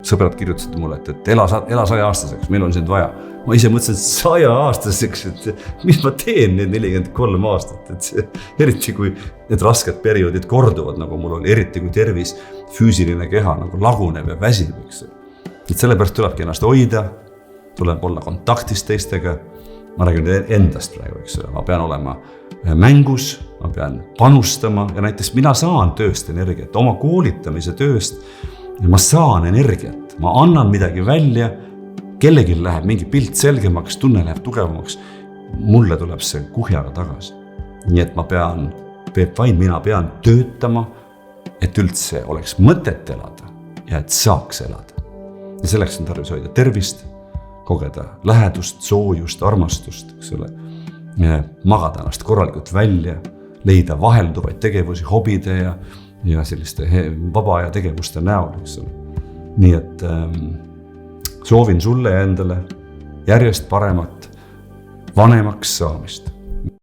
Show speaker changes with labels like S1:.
S1: sõbrad kirjutasid mulle, et ela 100-aastaseks, meil on sind vaja. Ma ise mõtlesin, et 100-aastaseks, et mis ma teen need 43 aastat, et see, eriti kui need rasked perioodid korduvad, nagu mul oli, eriti kui tervis, füüsiline keha nagu laguneb ja väsib, eks. Et sellepärast tulebki ennast hoida, tuleb olla kontaktis teistega. Ma räägin endast praegu, eks. Ma pean olema mängus, ma pean panustama ja näiteks mina saan tööst energiat, oma koolitamise tööst ja ma saan energiat, ma annan midagi välja, kellegi läheb mingi pilt selgemaks, tunne läheb tugevamaks, mulle tuleb see kuhjaga tagasi. Nii et ma pean, mina pean töötama, et üldse oleks mõtet elada ja et saaks elada. Ja selleks on tarvis hoida tervist, kogeda lähedust, soojust, armastust, eks ole, magada ennast korralikult välja, leida vahelduvaid tegevusi hobide ja selliste vaba ja tegevuste näol, eks ole. Nii et soovin sulle ja endale järjest paremat vanemaks saamist.